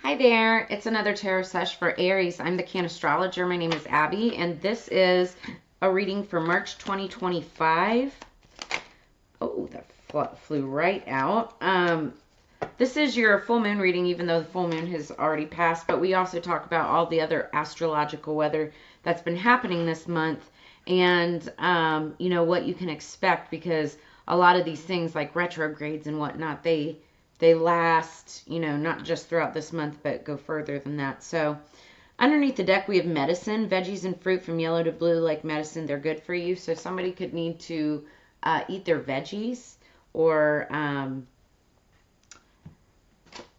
Hi there, it's another tarot sesh for Aries. I'm the Can Astrologer. My name is Abby, and this is a reading for March 2025. Oh, that flew right out. This is your full moon reading, even though the full moon has already passed, but we also talk about all the other astrological weather that's been happening this month and, what you can expect, because a lot of these things like retrogrades and whatnot, they last, not just throughout this month, but go further than that. So underneath the deck, we have medicine, veggies and fruit from yellow to blue, like medicine. They're good for you. So somebody could need to eat their veggies or,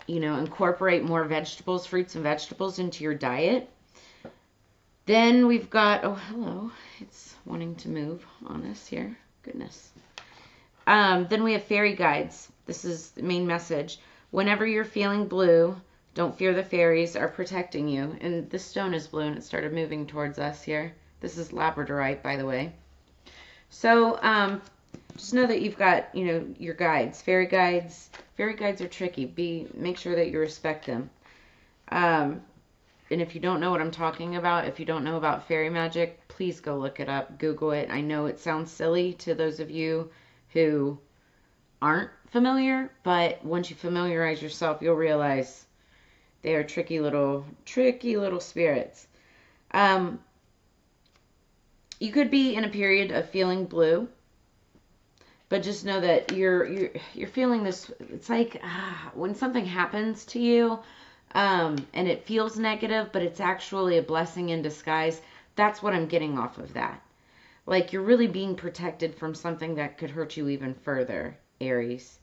incorporate more vegetables, fruits and vegetables into your diet. Then we've got, oh, hello. It's wanting to move on us here. Goodness. Then we have fairy guides. This is the main message. Whenever you're feeling blue, don't fear, the fairies are protecting you. And this stone is blue and it started moving towards us here. This is labradorite, by the way. So just know that you've got, your guides, fairy guides. Fairy guides are tricky. Make sure that you respect them. And if you don't know what I'm talking about, if you don't know about fairy magic, please go look it up. Google it. I know it sounds silly to those of you who aren't familiar, but once you familiarize yourself, you'll realize they are tricky little spirits. You could be in a period of feeling blue, but just know that you're feeling this. It's like when something happens to you, and it feels negative, but it's actually a blessing in disguise. That's what I'm getting off of that. Like, you're really being protected from something that could hurt you even further, Aries.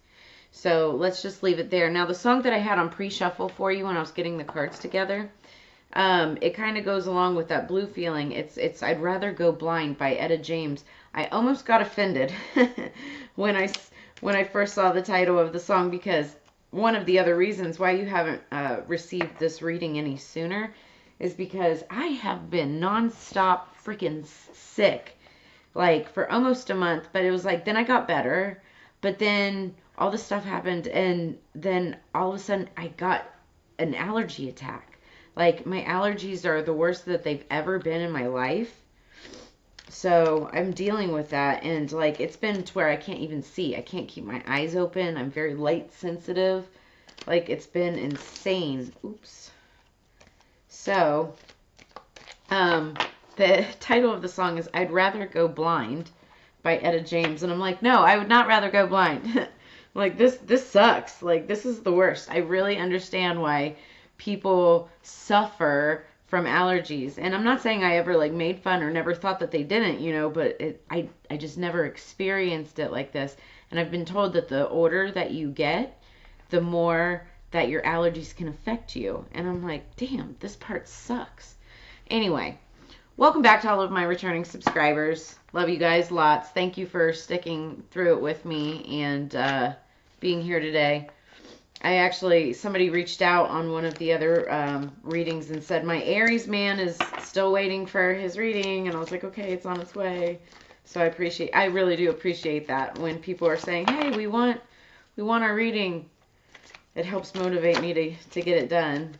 So let's just leave it there. Now, the song that I had on pre-shuffle for you when I was getting the cards together, it kind of goes along with that blue feeling. It's I'd Rather Go Blind by Etta James. I almost got offended when I first saw the title of the song, because one of the other reasons why you haven't received this reading any sooner is because I have been nonstop freaking sick, like for almost a month. But it was like, then I got better, but then all this stuff happened, and then all of a sudden I got an allergy attack. Like, my allergies are the worst that they've ever been in my life. So I'm dealing with that, and like, it's been to where I can't even see. I can't keep my eyes open. I'm very light sensitive. Like, it's been insane. Oops. So, the title of the song is I'd Rather Go Blind by Etta James. And I'm like, no, I would not rather go blind. Like, this sucks. Like, this is the worst. I really understand why people suffer from allergies. And I'm not saying I ever like made fun or never thought that they didn't, but I just never experienced it like this. And I've been told that the older that you get, the more that your allergies can affect you. And I'm like, damn, this part sucks. Anyway, welcome back to all of my returning subscribers. Love you guys lots. Thank you for sticking through it with me and being here today. Somebody reached out on one of the other readings and said, my Aries man is still waiting for his reading. And I was like, okay, it's on its way. So I really do appreciate that when people are saying, hey, we want our reading. It helps motivate me to get it done.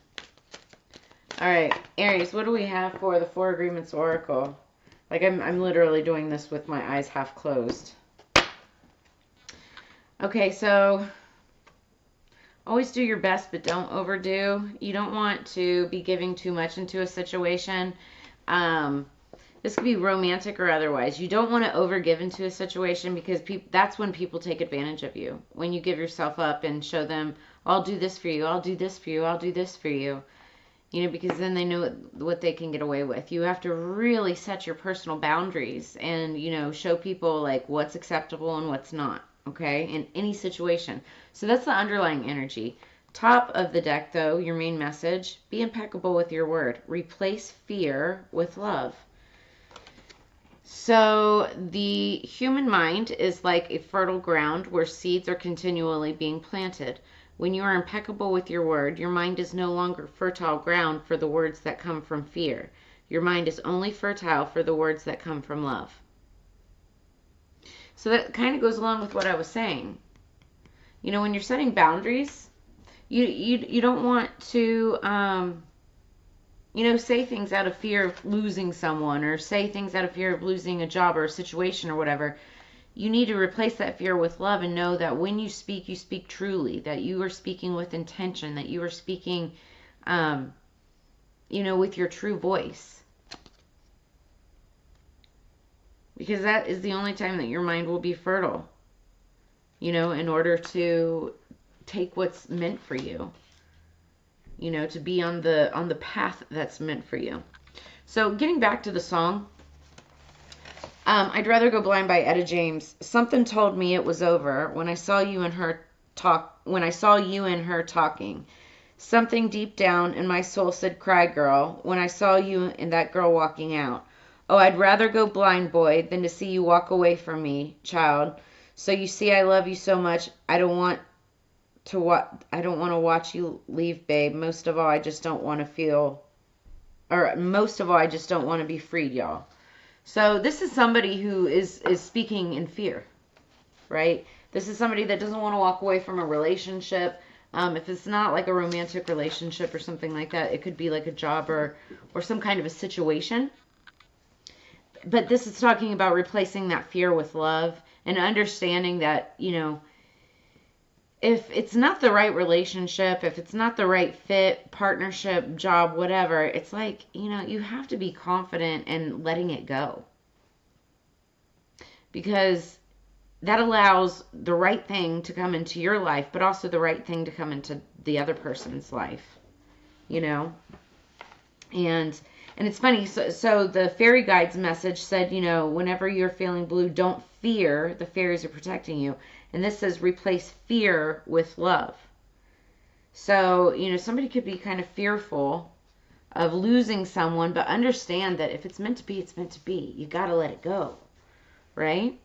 All right, Aries, what do we have for the Four Agreements Oracle? Like, I'm literally doing this with my eyes half closed. Okay, so always do your best, but don't overdo. You don't want to be giving too much into a situation. This could be romantic or otherwise. You don't want to overgive into a situation, because that's when people take advantage of you. When you give yourself up and show them, I'll do this for you, I'll do this for you, I'll do this for you. Because then they know what they can get away with. You have to really set your personal boundaries and, show people like what's acceptable and what's not. Okay, in any situation. So that's the underlying energy. Top of the deck, though, your main message, be impeccable with your word. Replace fear with love. So the human mind is like a fertile ground where seeds are continually being planted. When you are impeccable with your word, your mind is no longer fertile ground for the words that come from fear. Your mind is only fertile for the words that come from love. So that kind of goes along with what I was saying. When you're setting boundaries, You don't want to, you know, say things out of fear of losing someone, or say things out of fear of losing a job or a situation or whatever. You need to replace that fear with love and know that when you speak truly, that you are speaking with intention, that you are speaking, you know, with your true voice. Because that is the only time that your mind will be fertile, you know, in order to take what's meant for you, you know, to be on the path that's meant for you. So getting back to the song, I'd Rather Go Blind by Etta James. Something told me it was over when I saw you and her talking. Something deep down in my soul said, cry, girl, when I saw you and that girl walking out. Oh, I'd rather go blind, boy, than to see you walk away from me, child. So you see, I love you so much. I don't want to watch you leave, babe. Most of all, I just don't want to be freed, y'all. So this is somebody who is speaking in fear, right? This is somebody that doesn't want to walk away from a relationship. If it's not like a romantic relationship or something like that, it could be like a job or some kind of a situation. But this is talking about replacing that fear with love and understanding that, you know, if it's not the right relationship, if it's not the right fit, partnership, job, whatever, it's like, you know, you have to be confident in letting it go. Because that allows the right thing to come into your life, but also the right thing to come into the other person's life, you know? And it's funny, so the fairy guide's message said, you know, whenever you're feeling blue, don't fear, the fairies are protecting you. And this says replace fear with love. So, you know, somebody could be kind of fearful of losing someone, but understand that if it's meant to be, it's meant to be. You got to let it go, right?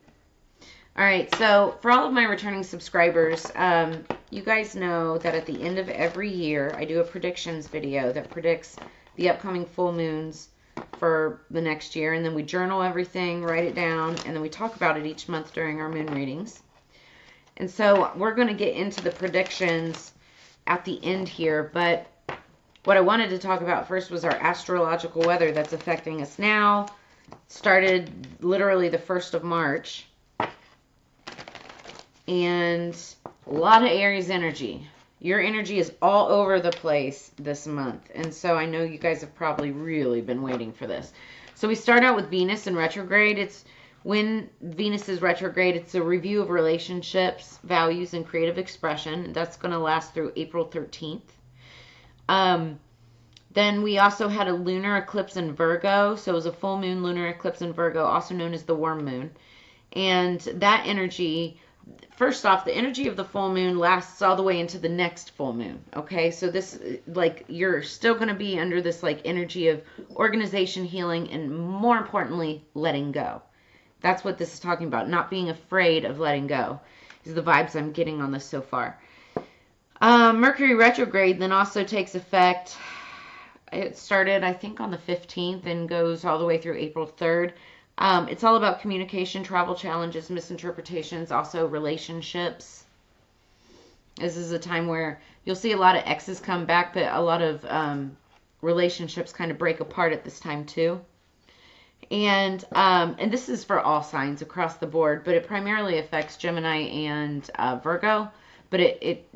All right, so for all of my returning subscribers, you guys know that at the end of every year, I do a predictions video that predicts the upcoming full moons for the next year, and then we journal everything, write it down, and then we talk about it each month during our moon readings. And so we're going to get into the predictions at the end here, but what I wanted to talk about first was our astrological weather that's affecting us now. It started literally the 1st of March, and a lot of Aries energy. Your energy is all over the place this month, and so I know you guys have probably really been waiting for this. So we start out with Venus in retrograde. It's when Venus is retrograde, it's a review of relationships, values, and creative expression. That's going to last through April 13th. Then we also had a lunar eclipse in Virgo. So it was a full moon lunar eclipse in Virgo, also known as the worm moon. And that energy, first off, the energy of the full moon lasts all the way into the next full moon. Okay, so this, like, you're still going to be under this, like, energy of organization, healing, and more importantly, letting go. That's what this is talking about, not being afraid of letting go, is the vibes I'm getting on this so far. Mercury retrograde then also takes effect. It started, I think, on the 15th and goes all the way through April 3rd. It's all about communication, travel challenges, misinterpretations, also relationships. This is a time where you'll see a lot of exes come back, but a lot of relationships kind of break apart at this time too. And this is for all signs across the board, but it primarily affects Gemini and Virgo. But it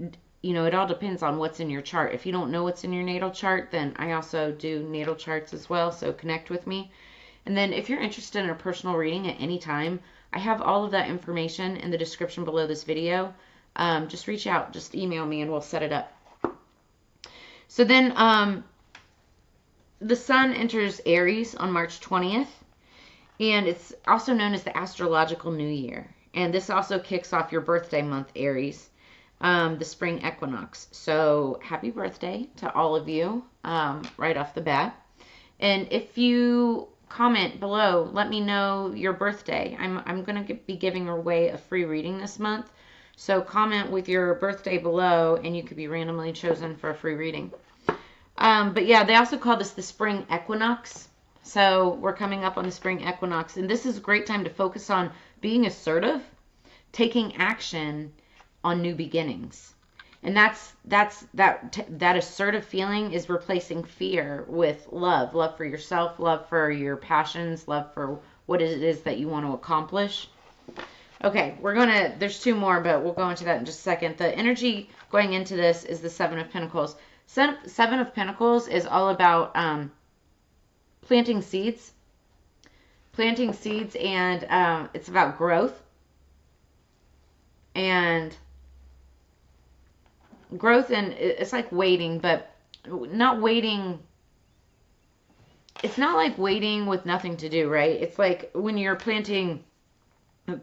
you know, it all depends on what's in your chart. If you don't know what's in your natal chart, then I also do natal charts as well, so connect with me. And then if you're interested in a personal reading at any time, I have all of that information in the description below this video. Just reach out, just email me, and we'll set it up. So then the sun enters Aries on March 20th, and it's also known as the astrological new year. And this also kicks off your birthday month, Aries, the spring equinox. So happy birthday to all of you right off the bat. And if you comment below, let me know your birthday. I'm going to be giving away a free reading this month. So comment with your birthday below, and you could be randomly chosen for a free reading. But yeah, they also call this the spring equinox. So we're coming up on the spring equinox, and this is a great time to focus on being assertive, taking action on new beginnings. And that assertive feeling is replacing fear with love. Love for yourself, love for your passions, love for what it is that you want to accomplish. Okay, there's two more, but we'll go into that in just a second. The energy going into this is the Seven of Pentacles. Seven of Pentacles is all about planting seeds. Planting seeds, and it's about growth. And it's like waiting, but not waiting. It's not like waiting with nothing to do, right? It's like when you're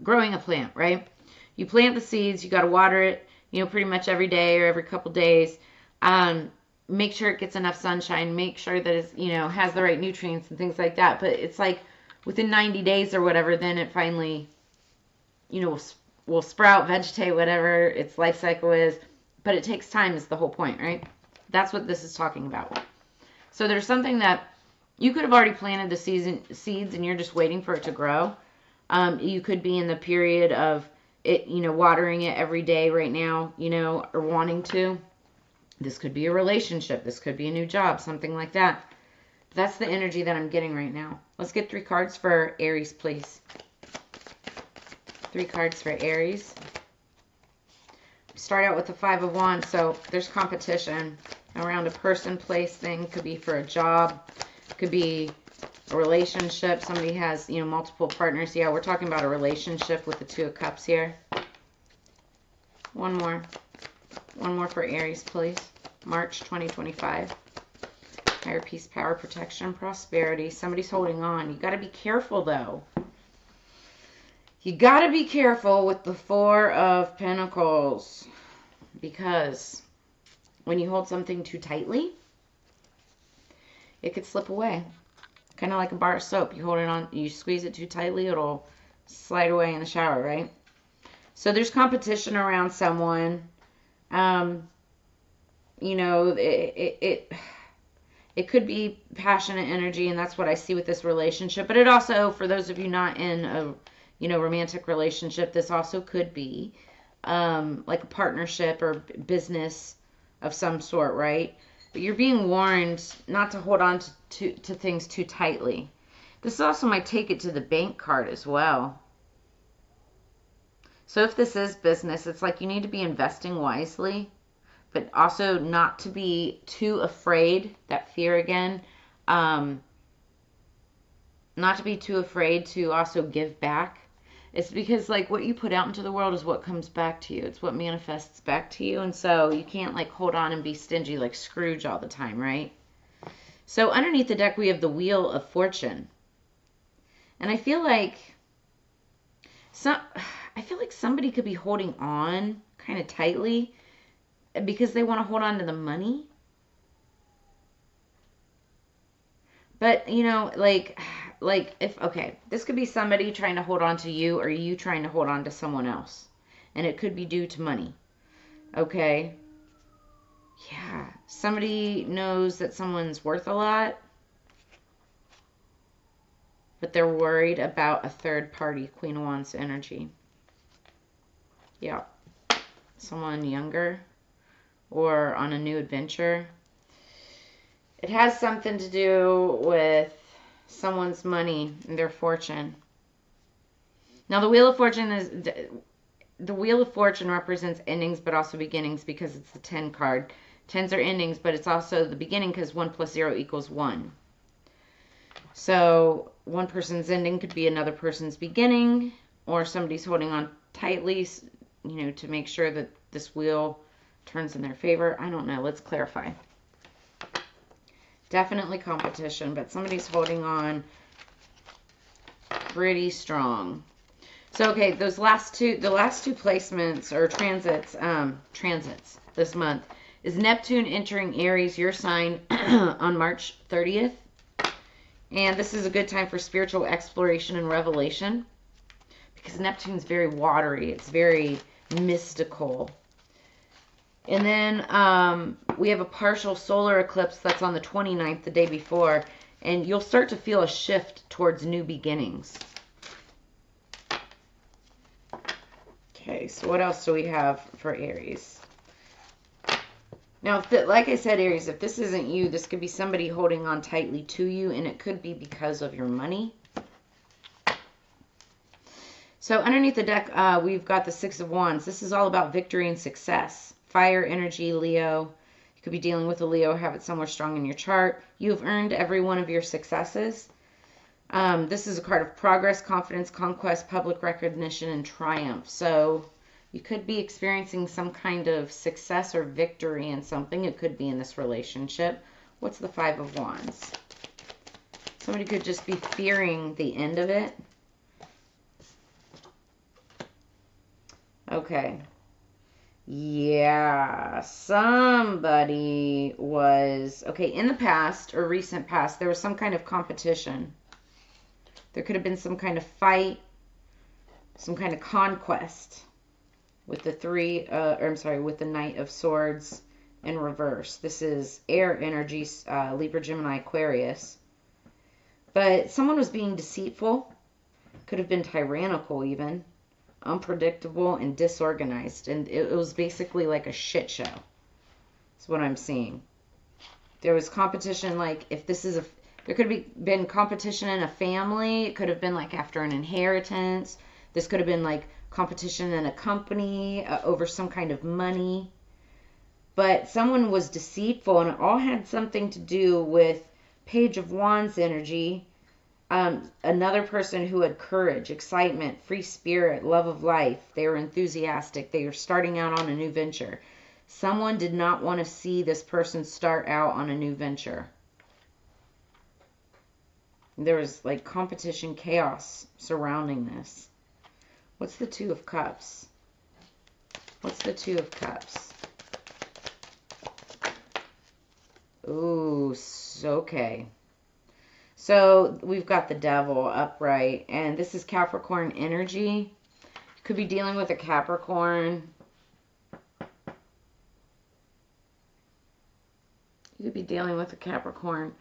growing a plant, right? You plant the seeds, you got to water it, pretty much every day or every couple days. Make sure it gets enough sunshine, make sure that it's, has the right nutrients and things like that. But it's like within 90 days or whatever, then it finally, will sprout, vegetate, whatever its life cycle is. But it takes time is the whole point, right? That's what this is talking about. So there's something that you could have already planted the seeds and you're just waiting for it to grow. You could be in the period of it, watering it every day right now, or wanting to. This could be a relationship. This could be a new job, something like that. That's the energy that I'm getting right now. Let's get 3 cards for Aries, please. 3 cards for Aries. Start out with the 5 of Wands. So there's competition around a person, place, thing. Could be for a job. Could be a relationship. Somebody has, multiple partners. Yeah, we're talking about a relationship with the 2 of Cups here. One more. One more for Aries, please. March 2025. Higher peace, power, protection, prosperity. Somebody's holding on. You got to be careful, though. You got to be careful with the 4 of Pentacles. Because when you hold something too tightly, it could slip away. Kind of like a bar of soap. You hold it on, you squeeze it too tightly, it'll slide away in the shower, right? So there's competition around someone. It could be passionate energy, and that's what I see with this relationship. But it also, for those of you not in a romantic relationship, this also could be like a partnership or business of some sort, right? But you're being warned not to hold on to things too tightly. This also might take it to the bank card as well. So if this is business, it's like you need to be investing wisely, but also not to be too afraid, that fear again, not to be too afraid to also give back. It's because, like, what you put out into the world is what comes back to you. It's what manifests back to you. And so you can't, like, hold on and be stingy like Scrooge all the time, right? So underneath the deck, we have the Wheel of Fortune. And I feel like somebody could be holding on kind of tightly because they want to hold on to the money. But, this could be somebody trying to hold on to you, or you trying to hold on to someone else. And it could be due to money. Okay? Yeah. Somebody knows that someone's worth a lot, but they're worried about a third party, Queen of Wands energy. Yeah. Someone younger or on a new adventure. It has something to do with someone's money and their fortune. Now, the Wheel of Fortune represents endings, but also beginnings, because it's the 10 card. 10s are endings, but it's also the beginning, because 1 + 0 = 1. So one person's ending could be another person's beginning, or somebody's holding on tightly, to make sure that this wheel turns in their favor. I don't know. Let's clarify. Definitely competition, but somebody's holding on pretty strong. So, okay, the last two placements or transits this month is Neptune entering Aries, your sign, on March 30th. And this is a good time for spiritual exploration and revelation, because Neptune's very watery. It's very mystical. And then we have a partial solar eclipse that's on the 29th, the day before, and you'll start to feel a shift towards new beginnings. Okay, so what else do we have for Aries? Now, like I said, Aries, if this isn't you, this could be somebody holding on tightly to you, and it could be because of your money. So underneath the deck, we've got the Six of Wands. This is all about victory and success. Fire energy, Leo. You could be dealing with a Leo, have it somewhere strong in your chart. You've earned every one of your successes. This is a card of progress, confidence, conquest, public recognition, and triumph. So you could be experiencing some kind of success or victory in something. It could be in this relationship. What's the Five of Wands? Somebody could just be fearing the end of it. Okay. Yeah, somebody was, okay, in the past or recent past, there was some kind of competition. There could have been some kind of fight, some kind of conquest with the with the Knight of Swords in reverse. This is air energy, Libra, Gemini, Aquarius. But someone was being deceitful, could have been tyrannical even, unpredictable and disorganized. And it was basically like a shit show. That's what I'm seeing. There was competition, like if this is there could have been competition in a family. It could have been like after an inheritance. This could have been like competition in a company over some kind of money. But someone was deceitful, and it all had something to do with Page of Wands energy. Another person who had courage, excitement, free spirit, love of life. They were enthusiastic. They were starting out on a new venture. Someone did not want to see this person start out on a new venture. There was like competition, chaos surrounding this. What's the Two of Cups? What's the Two of Cups? Ooh, okay. So we've got the Devil upright, and this is Capricorn energy. Could be dealing with a Capricorn. You could be dealing with a Capricorn.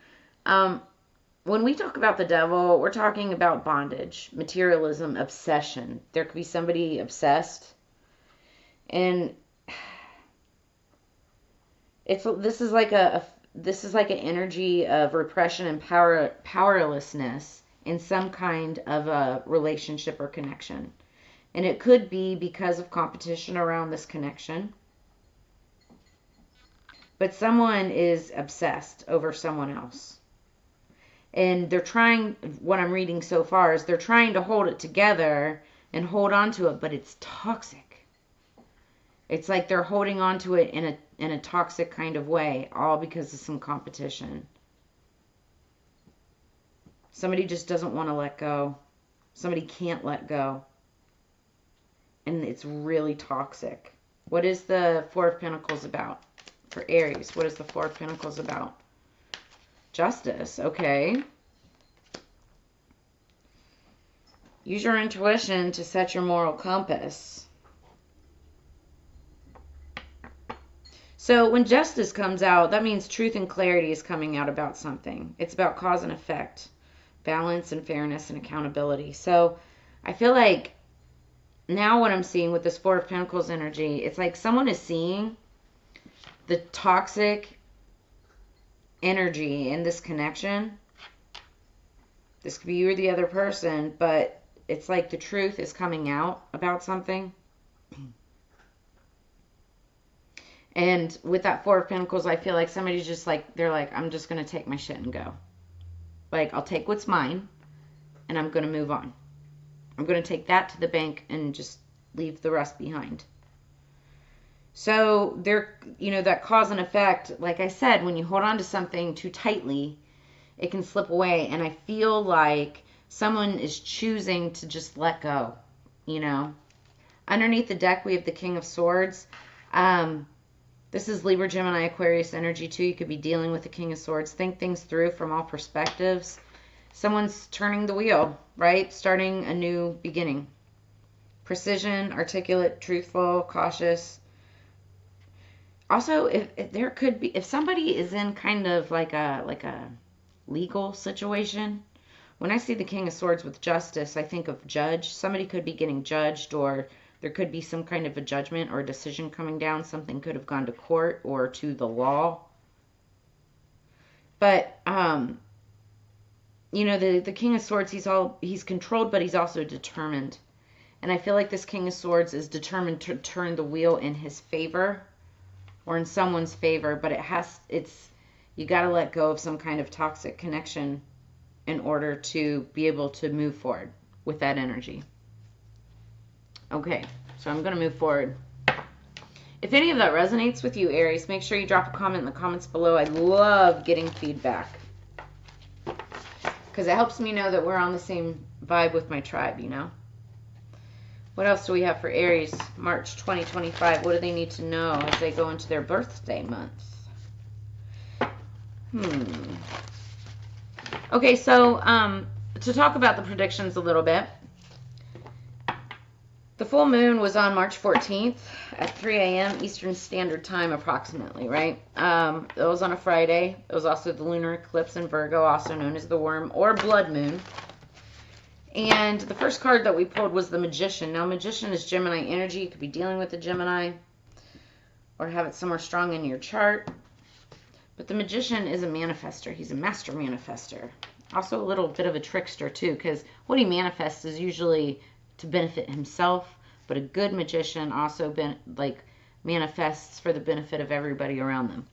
When we talk about the Devil, we're talking about bondage, materialism, obsession. There could be somebody obsessed, and this is like an energy of repression and powerlessness in some kind of a relationship or connection. And it could be because of competition around this connection. But someone is obsessed over someone else. And they're trying, what I'm reading so far is they're trying to hold it together and hold on to it, but it's toxic. It's like they're holding on to it in a toxic kind of way, all because of some competition. Somebody just doesn't want to let go. Somebody can't let go. And it's really toxic. What is the Four of Pentacles about for Aries? What is the Four of Pentacles about? Justice, okay. Use your intuition to set your moral compass. So when justice comes out, that means truth and clarity is coming out about something. It's about cause and effect, balance and fairness and accountability. So I feel like now what I'm seeing with this Four of Pentacles energy, it's like someone is seeing the toxic energy in this connection. This could be you or the other person, but it's like the truth is coming out about something. And with that Four of Pentacles, I feel like somebody's just like, they're like, I'm just going to take my shit and go. Like, I'll take what's mine and I'm going to move on. I'm going to take that to the bank and just leave the rest behind. So there, that cause and effect, like I said, when you hold on to something too tightly, it can slip away. And I feel like someone is choosing to just let go, Underneath the deck, we have the King of Swords. This is Libra, Gemini, Aquarius energy too. You could be dealing with the King of Swords. Think things through from all perspectives. Someone's turning the wheel, right? Starting a new beginning. Precision, articulate, truthful, cautious. Also, if somebody is in kind of like a legal situation, when I see the King of Swords with justice, I think of judge. Somebody could be getting judged, or There could be some kind of a judgment or a decision coming down. Something could have gone to court or to the law. But, you know, the King of Swords, he's controlled, but he's also determined. And I feel like this King of Swords is determined to turn the wheel in his favor or in someone's favor, but you got to let go of some kind of toxic connection in order to be able to move forward with that energy. Okay, so I'm going to move forward. If any of that resonates with you, Aries, make sure you drop a comment in the comments below. I love getting feedback because it helps me know that we're on the same vibe with my tribe, you know? What else do we have for Aries, March 2025? What do they need to know as they go into their birthday month? Okay, so to talk about the predictions a little bit, the full moon was on March 14th at 3 a.m. Eastern Standard Time approximately, right? It was on a Friday. It was also the lunar eclipse in Virgo, also known as the worm or blood moon. And the first card that we pulled was the Magician. Now, Magician is Gemini energy. You could be dealing with the Gemini or have it somewhere strong in your chart. But the Magician is a manifester. He's a master manifester. Also a little bit of a trickster, too, because what he manifests is usually to benefit himself. But a good magician also manifests for the benefit of everybody around them.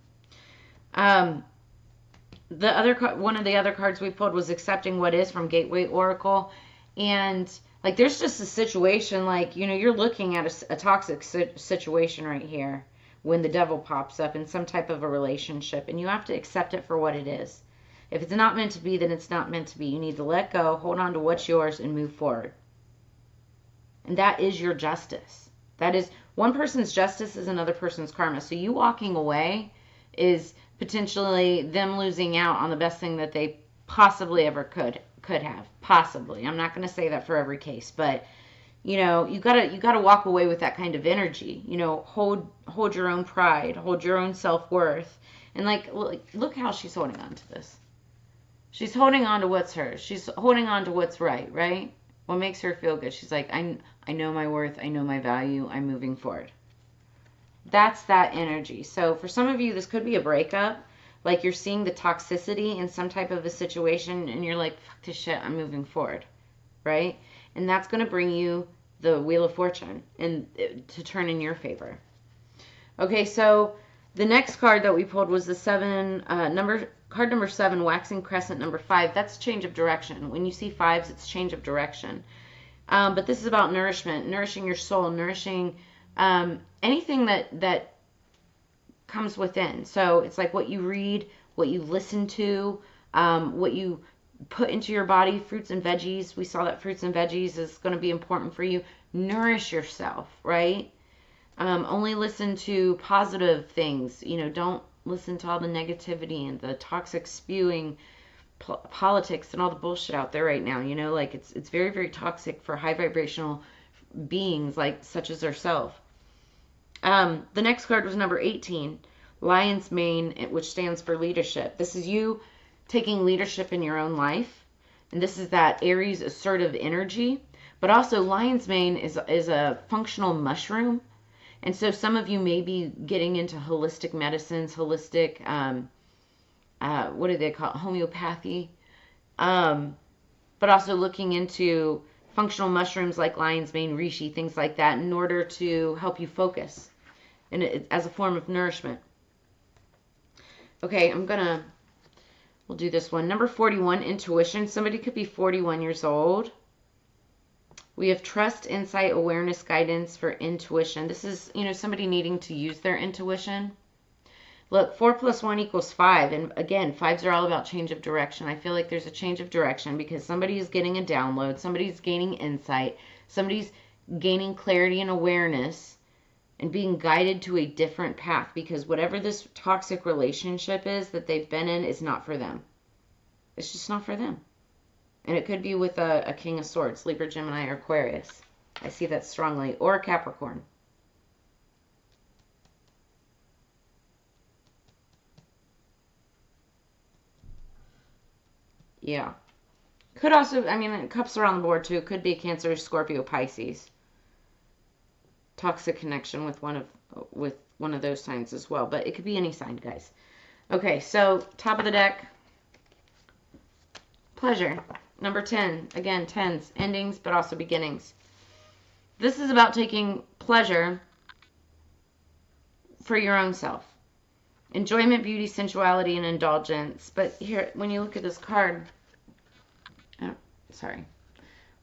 One of the other cards we pulled was Accepting What Is from Gateway Oracle. And like there's just a situation like, you know, you're looking at a toxic situation right here when the devil pops up in some type of a relationship, and you have to accept it for what it is. If it's not meant to be, then it's not meant to be. You need to let go, hold on to what's yours, and move forward. And that is your justice. That is, one person's justice is another person's karma. So you walking away is potentially them losing out on the best thing that they possibly ever could have. Possibly. I'm not going to say that for every case, but you know, you gotta walk away with that kind of energy. You know, hold your own pride, hold your own self-worth, and look how she's holding on to this. She's holding on to what's hers. She's holding on to what's right? What makes her feel good? She's like, I know my worth, I know my value, I'm moving forward. That's that energy. So for some of you, this could be a breakup. Like you're seeing the toxicity in some type of a situation, and you're like, fuck this shit, I'm moving forward, right? And that's going to bring you the Wheel of Fortune and to turn in your favor. Okay, so the next card that we pulled was the card number 7, Waxing Crescent number 5. That's change of direction. When you see 5s, it's change of direction. But this is about nourishment, nourishing your soul, nourishing anything that comes within. So it's like what you read, what you listen to, what you put into your body, fruits and veggies. We saw that fruits and veggies is going to be important for you. Nourish yourself, right? Only listen to positive things. You know, don't listen to all the negativity and the toxic spewing politics and all the bullshit out there right now. You know, like it's very, very toxic for high vibrational beings like such as ourselves. The next card was number 18, Lion's Mane, which stands for leadership. This is you taking leadership in your own life. And this is that Aries assertive energy. But also Lion's Mane is a functional mushroom. And so some of you may be getting into holistic medicines, holistic, what do they call it? Homeopathy. But also looking into functional mushrooms like Lion's Mane, reishi, things like that in order to help you focus and as a form of nourishment. Okay, we'll do this one. Number 41, intuition. Somebody could be 41 years old. We have trust, insight, awareness, guidance for intuition. This is, you know, somebody needing to use their intuition. Look, 4 + 1 = 5. And again, 5s are all about change of direction. I feel like there's a change of direction because somebody is getting a download. Somebody's gaining insight. Somebody's gaining clarity and awareness and being guided to a different path because whatever this toxic relationship is that they've been in is not for them. It's just not for them. And it could be with a King of Swords, Libra, Gemini, or Aquarius. I see that strongly. Or a Capricorn. Yeah. Could also, I mean, cups are on the board too. Could be Cancer, Scorpio, Pisces. toxic connection with one of those signs as well, but it could be any sign, guys. Okay, so top of the deck, pleasure. Number 10, again, 10s, endings, but also beginnings. This is about taking pleasure for your own self. Enjoyment, beauty, sensuality, and indulgence. But here, when you look at this card, oh, sorry.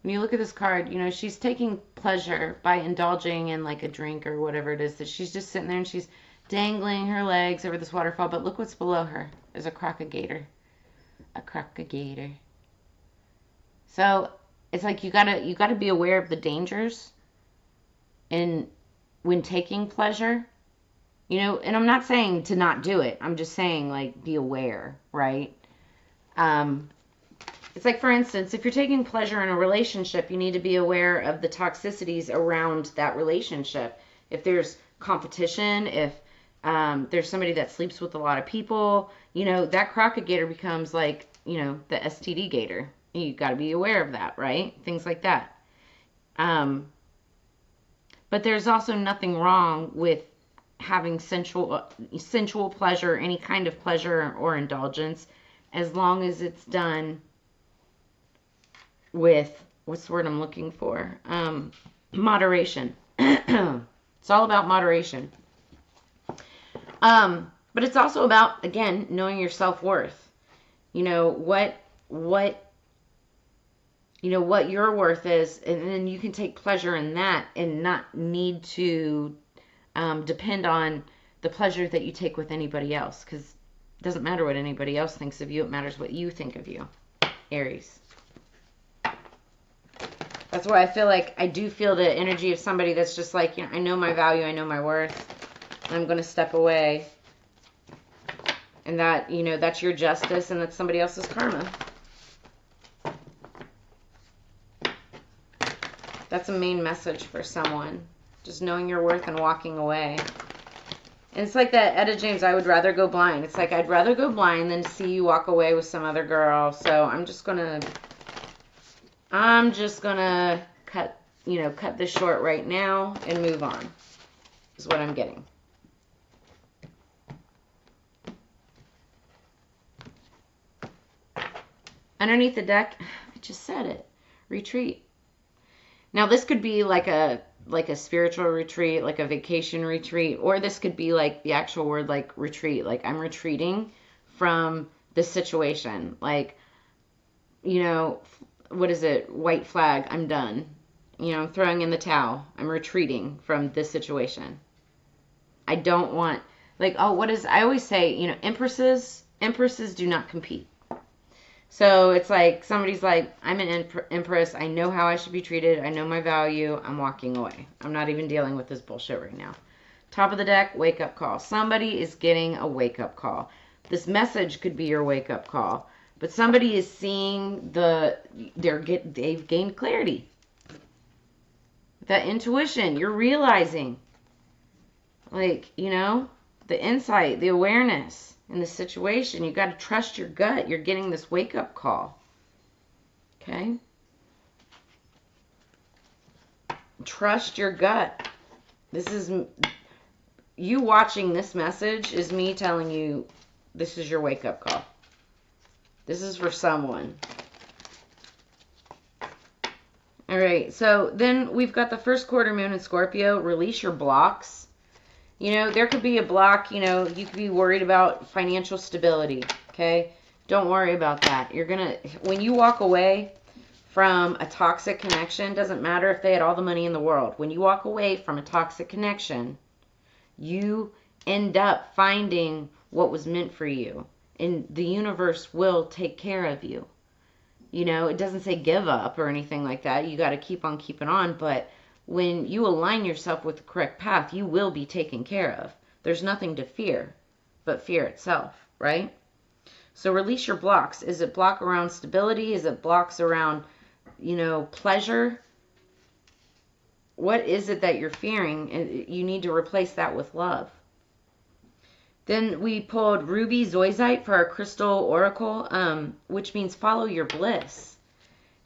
When you look at this card, you know, she's taking pleasure by indulging in like a drink or whatever it is that she's just sitting there and she's dangling her legs over this waterfall. But look what's below her. There's a crocagator. A crocagator. So it's like you gotta be aware of the dangers in when taking pleasure. You know, and I'm not saying to not do it. I'm just saying, like, be aware, right? It's like, for instance, if you're taking pleasure in a relationship, you need to be aware of the toxicities around that relationship. If there's competition, if there's somebody that sleeps with a lot of people, you know, that crocagator becomes like, you know, the STD gator. You got to be aware of that, right? Things like that. But there's also nothing wrong with having sensual pleasure, any kind of pleasure or indulgence, as long as it's done with, what's the word I'm looking for? Moderation. It's all about moderation. But it's also about, again, knowing your self-worth. You know, what your worth is, and then you can take pleasure in that and not need to depend on the pleasure that you take with anybody else, because it doesn't matter what anybody else thinks of you. It matters what you think of you, Aries. That's why I feel like I do feel the energy of somebody that's just like, you know, I know my value, I know my worth, and I'm going to step away. And that, you know, that's your justice and that's somebody else's karma. That's a main message for someone. Just knowing your worth and walking away. And it's like that Etta James, I would rather go blind. It's like, I'd rather go blind than to see you walk away with some other girl. So I'm just gonna cut this short right now and move on, is what I'm getting. Underneath the deck, I just said it, retreat. Now this could be like a spiritual retreat, like a vacation retreat, or this could be like the actual word, like retreat, like I'm retreating from this situation. Like, you know, what is it? White flag, I'm done. You know, I'm throwing in the towel. I'm retreating from this situation. I don't want, like, oh, I always say, you know, empresses do not compete. So it's like somebody's like, I'm an empress. I know how I should be treated. I know my value. I'm walking away. I'm not even dealing with this bullshit right now. Top of the deck, wake up call. Somebody is getting a wake up call. This message could be your wake up call, but somebody is seeing they've gained clarity. That intuition, you're realizing, like, you know, the insight, the awareness in the situation. You got to trust your gut. You're getting this wake-up call. Okay? Trust your gut. This is you watching this message is me telling you this is your wake-up call. This is for someone. All right, so then we've got the first quarter moon in Scorpio. Release your blocks. You know, there could be a block, you know, you could be worried about financial stability, okay? Don't worry about that. When you walk away from a toxic connection, doesn't matter if they had all the money in the world. When you walk away from a toxic connection, you end up finding what was meant for you. And the universe will take care of you. You know, it doesn't say give up or anything like that. You got to keep on keeping on, but when you align yourself with the correct path, you will be taken care of. There's nothing to fear but fear itself, right? So release your blocks. Is it block around stability? Is it blocks around, you know, pleasure? What is it that you're fearing? And you need to replace that with love. Then we pulled Ruby Zoisite for our crystal oracle, which means follow your bliss.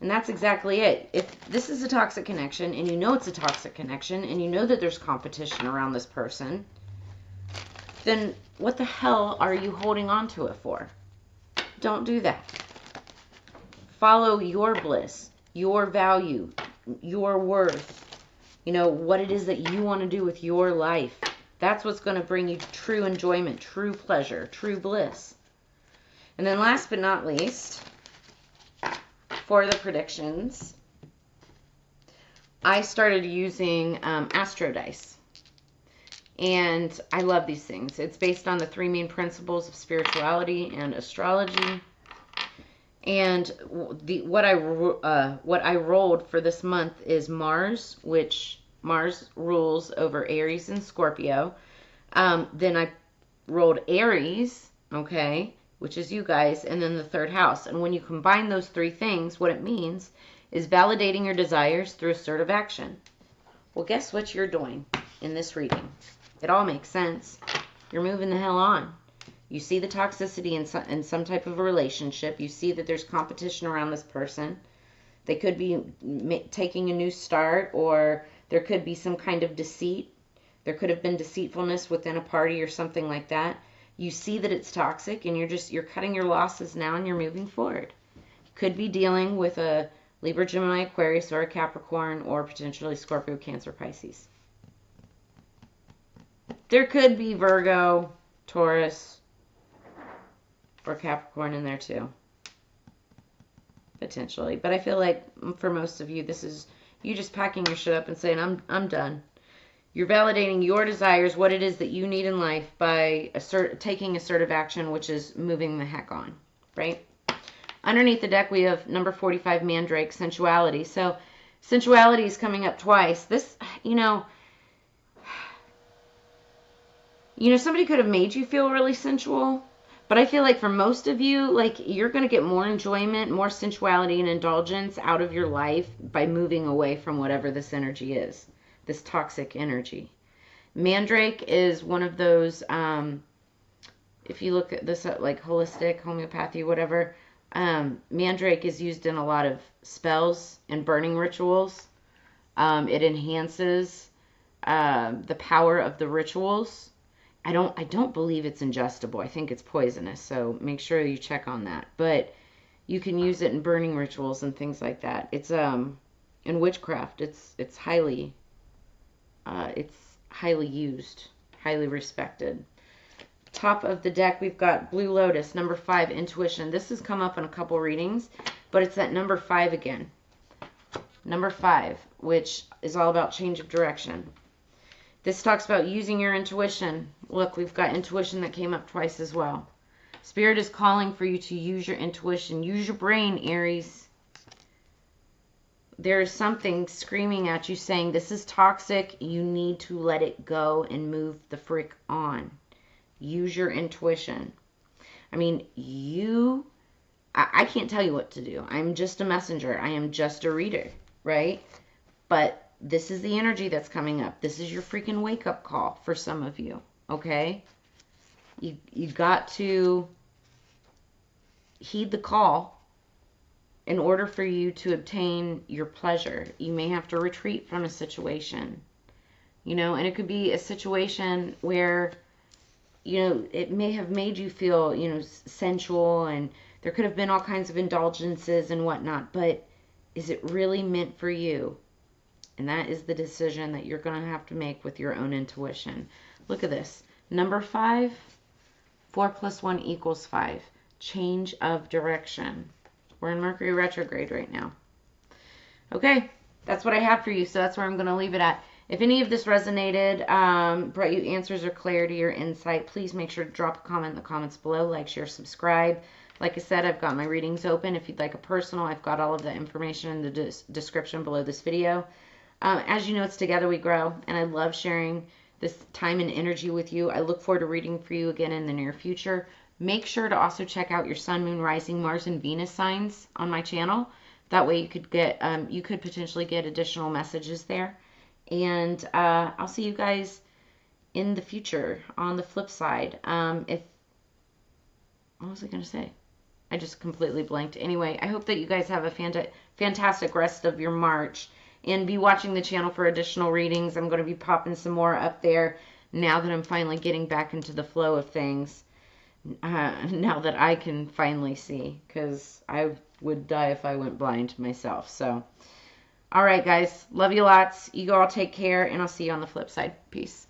And that's exactly it. If this is a toxic connection and you know it's a toxic connection and you know that there's competition around this person, then what the hell are you holding on to it for? Don't do that. Follow your bliss, your value, your worth. You know, what it is that you want to do with your life. That's what's going to bring you true enjoyment, true pleasure, true bliss. And then last but not least, for the predictions, I started using Astro Dice. And I love these things. It's based on the 3 main principles of spirituality and astrology. And what I rolled for this month is Mars, which Mars rules over Aries and Scorpio. Then I rolled Aries, okay, which is you guys, and then the 3rd house. And when you combine those 3 things, what it means is validating your desires through assertive action. Well, guess what you're doing in this reading? It all makes sense. You're moving the hell on. You see the toxicity in some type of a relationship. You see that there's competition around this person. They could be taking a new start, or there could be some kind of deceit. There could have been deceitfulness within a party or something like that. You see that it's toxic, and you're cutting your losses now, and you're moving forward. You could be dealing with a Libra, Gemini, Aquarius, or a Capricorn, or potentially Scorpio, Cancer, Pisces. There could be Virgo, Taurus, or Capricorn in there too. Potentially. But I feel like for most of you, this is you just packing your shit up and saying, I'm done. You're validating your desires, what it is that you need in life by taking assertive action, which is moving the heck on, right? Underneath the deck, we have number 45, Mandrake, sensuality. So sensuality is coming up twice. This, somebody could have made you feel really sensual, but I feel like for most of you, like, you're going to get more enjoyment, more sensuality and indulgence out of your life by moving away from whatever this energy is, this toxic energy. Mandrake is one of those, if you look at this like holistic, homeopathy, whatever, Mandrake is used in a lot of spells and burning rituals. It enhances the power of the rituals. I don't believe it's ingestible. I think it's poisonous, so make sure you check on that. But you can use it in burning rituals and things like that. It's in witchcraft. It's highly used, highly respected. Top of the deck, we've got Blue Lotus, number 5, intuition. This has come up in a couple readings, but it's that number 5 again. Number 5, which is all about change of direction. This talks about using your intuition. Look, we've got intuition that came up twice as well. Spirit is calling for you to use your intuition. Use your brain, Aries. There is something screaming at you saying, this is toxic. You need to let it go and move the frick on. Use your intuition. I mean, I can't tell you what to do. I'm just a messenger. I am just a reader, right? But this is the energy that's coming up. This is your freaking wake-up call for some of you, okay? You got to heed the call in order for you to obtain your pleasure. You may have to retreat from a situation, and it could be a situation where, it may have made you feel, sensual, and there could have been all kinds of indulgences and whatnot, but is it really meant for you? And that is the decision that you're going to have to make with your own intuition. Look at this. Number 5, 4 + 1 = 5. Change of direction. We're in Mercury retrograde right now. Okay, that's what I have for you, so that's where I'm going to leave it at. If any of this resonated, brought you answers or clarity or insight, please make sure to drop a comment in the comments below, like, share, subscribe. Like I said, I've got my readings open. If you'd like a personal, I've got all of the information in the description below this video. As you know, it's Together We Grow, and I love sharing this time and energy with you. I look forward to reading for you again in the near future. Make sure to also check out your Sun, Moon, Rising, Mars, and Venus signs on my channel. That way you could potentially get additional messages there. And I'll see you guys in the future on the flip side. What was I going to say? I just completely blanked. Anyway, I hope that you guys have a fantastic rest of your March. And be watching the channel for additional readings. I'm going to be popping some more up there now that I'm finally getting back into the flow of things. Now that I can finally see. Because I would die if I went blind myself. So, all right, guys. Love you lots. You all take care. And I'll see you on the flip side. Peace.